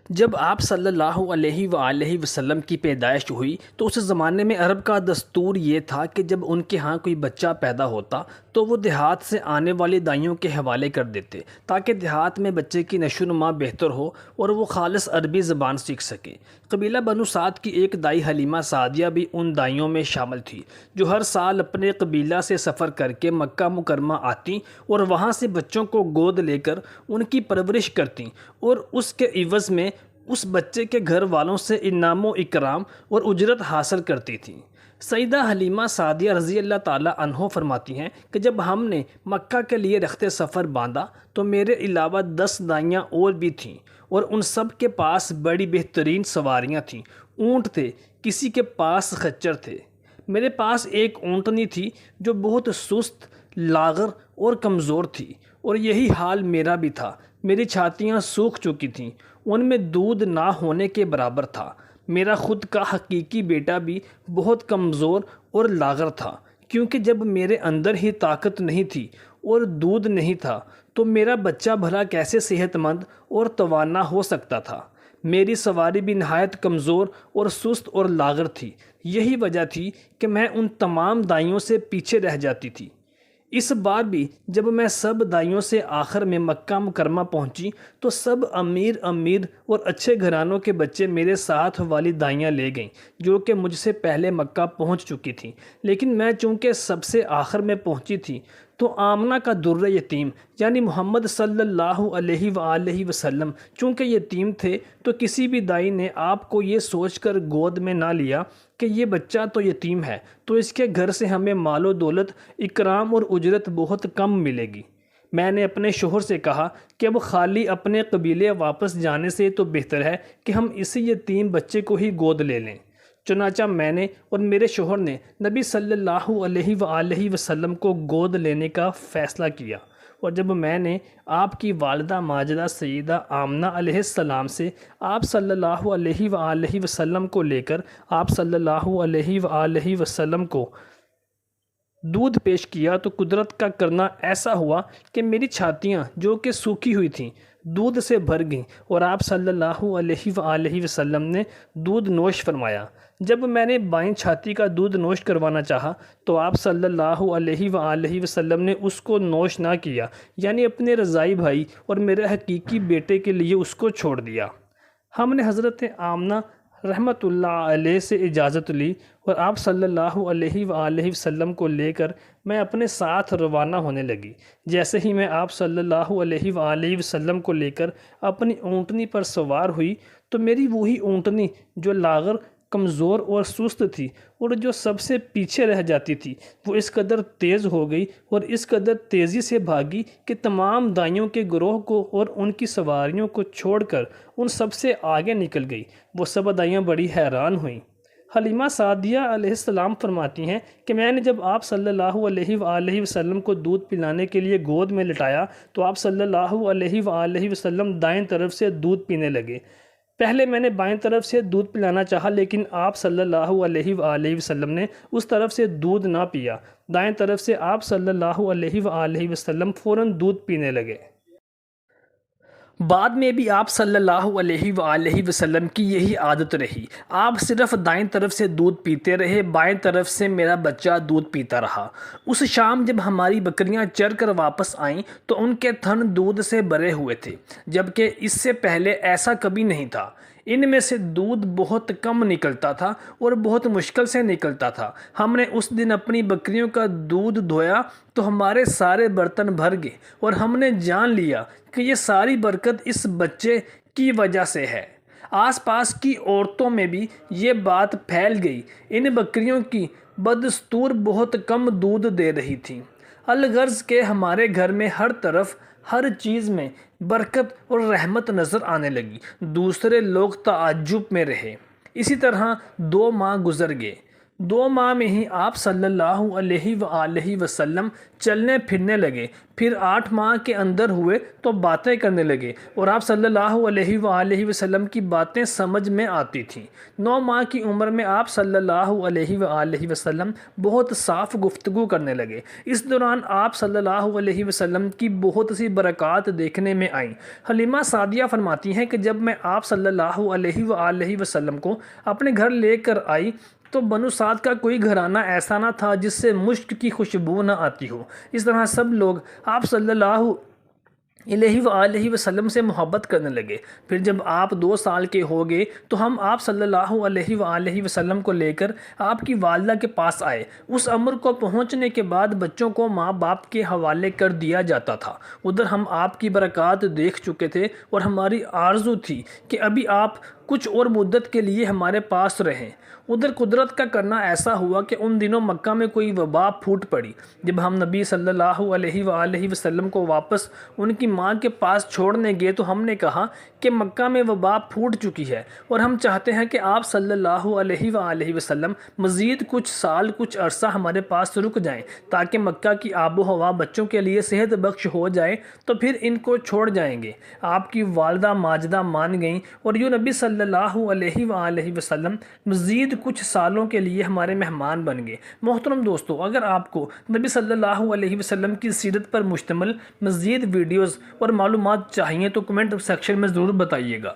جب آپ صلی اللہ علیہ وآلہ وسلم کی پیدائش ہوئی تو اس زمانے میں عرب کا دستور یہ تھا کہ جب ان کے ہاں کوئی بچہ پیدا ہوتا تو وہ دیہات سے آنے والی دائیوں کے حوالے کر دیتے تاکہ دیہات میں بچے کی نشو و نما بہتر ہو اور وہ خالص عربی زبان سیکھ سکے۔ قبیلہ بنو سعد کی ایک دائی حلیمہ سعدیہ بھی ان دائیوں میں شامل تھی جو ہر سال اپنے قبیلہ سے سفر کر کے مکہ مکرمہ آتیں اور وہاں سے بچوں کو گود لے کر ان کی پرورش کرتیں اور اس کے عوض میں اس بچے کے گھر والوں سے انعام و اکرام اور اجرت حاصل کرتی تھیں۔ سیدہ حلیمہ سعدیہ رضی اللہ تعالی عنہ فرماتی ہیں کہ جب ہم نے مکہ کے لیے رخت سفر باندھا تو میرے علاوہ 10 دائیاں اور بھی تھیں اور ان سب کے پاس بڑی بہترین سواریاں تھیں۔ اونٹ تھے، کسی کے پاس خچر تھے۔ میرے پاس ایک اونٹنی تھی جو بہت سست، لاغر اور کمزور تھی، اور یہی حال میرا بھی تھا۔ میری چھاتیاں سوکھ چکی تھیں، ان میں دودھ نہ ہونے کے برابر تھا۔ میرا خود کا حقیقی بیٹا بھی بہت کمزور اور لاغر تھا، کیونکہ جب میرے اندر ہی طاقت نہیں تھی اور دودھ نہیں تھا تو میرا بچہ بھلا کیسے صحت مند اور توانا ہو سکتا تھا۔ میری سواری بھی نہایت کمزور اور سست اور لاغر تھی۔ یہی وجہ تھی کہ میں ان تمام دائیوں سے پیچھے رہ جاتی تھی۔ اس بار بھی جب میں سب دائیوں سے آخر میں مکہ مکرمہ پہنچی تو سب امیر اور اچھے گھرانوں کے بچے میرے ساتھ والی دائیاں لے گئیں جو کہ مجھ سے پہلے مکہ پہنچ چکی تھیں، لیکن میں چونکہ سب سے آخر میں پہنچی تھی تو آمنہ کا در یتیم یعنی محمد صلی اللہ علیہ وآلہ وسلم چونکہ یتیم تھے تو کسی بھی دائی نے آپ کو یہ سوچ کر گود میں نہ لیا کہ یہ بچہ تو یتیم ہے تو اس کے گھر سے ہمیں مال و دولت، اکرام اور اجرت بہت کم ملے گی۔ میں نے اپنے شوہر سے کہا کہ اب خالی اپنے قبیلے واپس جانے سے تو بہتر ہے کہ ہم اسی یتیم بچے کو ہی گود لے لیں۔ چنانچہ میں نے اور میرے شوہر نے نبی صلی اللہ علیہ وآلہ وسلم کو گود لینے کا فیصلہ کیا، اور جب میں نے آپ کی والدہ ماجدہ سیدہ آمنہ علیہ السلام سے آپ صلی اللہ علیہ وآلہ وسلم کو لے کر آپ صلی اللہ علیہ وآلہ وسلم کو دودھ پیش کیا تو قدرت کا کرنا ایسا ہوا کہ میری چھاتیاں جو کہ سوکھی ہوئی تھیں دودھ سے بھر گئیں اور آپ صلی اللہ علیہ وآلہ وسلم نے دودھ نوش فرمایا۔ جب میں نے بائیں چھاتی کا دودھ نوش کروانا چاہا تو آپ صلی اللہ علیہ وآلہ وسلم نے اس کو نوش نہ کیا، یعنی اپنے رضائی بھائی اور میرے حقیقی بیٹے کے لیے اس کو چھوڑ دیا۔ ہم نے حضرت آمنہ رحمۃ اللہ علیہ سے اجازت لی اور آپ صلی اللہ علیہ وآلہ وسلم کو لے کر میں اپنے ساتھ روانہ ہونے لگی۔ جیسے ہی میں آپ صلی اللہ علیہ وآلہ وسلم کو لے کر اپنی اونٹنی پر سوار ہوئی تو میری وہی اونٹنی جو لاغر، کمزور اور سست تھی اور جو سب سے پیچھے رہ جاتی تھی وہ اس قدر تیز ہو گئی اور اس قدر تیزی سے بھاگی کہ تمام دائیوں کے گروہ کو اور ان کی سواریوں کو چھوڑ کر ان سب سے آگے نکل گئی۔ وہ سب دائیاں بڑی حیران ہوئیں۔ حلیمہ سعدیہ علیہ السلام فرماتی ہیں کہ میں نے جب آپ صلی اللہ علیہ وآلہ وسلم کو دودھ پلانے کے لیے گود میں لٹایا تو آپ صلی اللہ علیہ وآلہ وسلم دائیں طرف سے دودھ پینے لگے۔ پہلے میں نے بائیں طرف سے دودھ پلانا چاہا لیکن آپ صلی اللہ علیہ وآلہ وسلم نے اس طرف سے دودھ نہ پیا۔ دائیں طرف سے آپ صلی اللہ علیہ وآلہ وسلم فوراً دودھ پینے لگے۔ بعد میں بھی آپ صلی اللہ علیہ وآلہ وسلم کی یہی عادت رہی، آپ صرف دائیں طرف سے دودھ پیتے رہے، بائیں طرف سے میرا بچہ دودھ پیتا رہا۔ اس شام جب ہماری بکریاں چر کر واپس آئیں تو ان کے تھن دودھ سے بھرے ہوئے تھے، جبکہ اس سے پہلے ایسا کبھی نہیں تھا۔ ان میں سے دودھ بہت کم نکلتا تھا اور بہت مشکل سے نکلتا تھا۔ ہم نے اس دن اپنی بکریوں کا دودھ دھویا تو ہمارے سارے برتن بھر گئے اور ہم نے جان لیا کہ یہ ساری برکت اس بچے کی وجہ سے ہے۔ آس پاس کی عورتوں میں بھی یہ بات پھیل گئی۔ ان بکریوں کی بدستور بہت کم دودھ دے رہی تھیں۔ الغرض کہ ہمارے گھر میں ہر طرف ہر چیز میں برکت اور رحمت نظر آنے لگی۔ دوسرے لوگ تعجب میں رہے۔ اسی طرح 2 ماہ گزر گئے۔ 2 ماہ میں ہی آپ صلی اللہ علیہ وآلہ وسلم چلنے پھرنے لگے، پھر 8 ماہ کے اندر ہوئے تو باتیں کرنے لگے اور آپ صلی اللہ علیہ وآلہ وسلم کی باتیں سمجھ میں آتی تھیں۔ 9 ماہ کی عمر میں آپ صلی اللہ علیہ وآلہ وسلم بہت صاف گفتگو کرنے لگے۔ اس دوران آپ صلی اللہ علیہ وسلم کی بہت سی برکات دیکھنے میں آئیں۔ حلیمہ سعدیہ فرماتی ہیں کہ جب میں آپ صلی اللہ علیہ وآلہ وسلم کو اپنے گھر لے کر آئی تو بنو سعد کا کوئی گھرانہ ایسا نہ تھا جس سے مشک کی خوشبو نہ آتی ہو۔ اس طرح سب لوگ آپ صلی اللہ علیہ وآلہ وسلم سے محبت کرنے لگے۔ پھر جب آپ 2 سال کے ہو گئے تو ہم آپ صلی اللہ علیہ وآلہ وسلم کو لے کر آپ کی والدہ کے پاس آئے۔ اس عمر کو پہنچنے کے بعد بچوں کو ماں باپ کے حوالے کر دیا جاتا تھا۔ ادھر ہم آپ کی برکات دیکھ چکے تھے اور ہماری آرزو تھی کہ ابھی آپ کچھ اور مدت کے لیے ہمارے پاس رہیں۔ ادھر قدرت کا کرنا ایسا ہوا کہ ان دنوں مکہ میں کوئی وبا پھوٹ پڑی۔ جب ہم نبی صلی اللہ علیہ وآلہ وسلم کو واپس ان کی ماں کے پاس چھوڑنے گئے تو ہم نے کہا کہ مکہ میں وبا پھوٹ چکی ہے اور ہم چاہتے ہیں کہ آپ صلی اللہ علیہ وآلہ وسلم مزید کچھ سال کچھ عرصہ ہمارے پاس رک جائیں تاکہ مکہ کی آب و ہوا بچوں کے لیے صحت بخش ہو جائے تو پھر ان کو چھوڑ جائیں گے۔ آپ کی والدہ ماجدہ مان گئیں اور یوں نبی صلی اللہ علیہ وآلہ وسلم مزید کچھ سالوں کے لیے ہمارے مہمان بن گئے۔ محترم دوستو، اگر آپ کو نبی صلی اللہ علیہ وسلم کی سیرت پر مشتمل مزید ویڈیوز اور معلومات چاہیے تو کمنٹ سیکشن میں ضرور بتائیے گا۔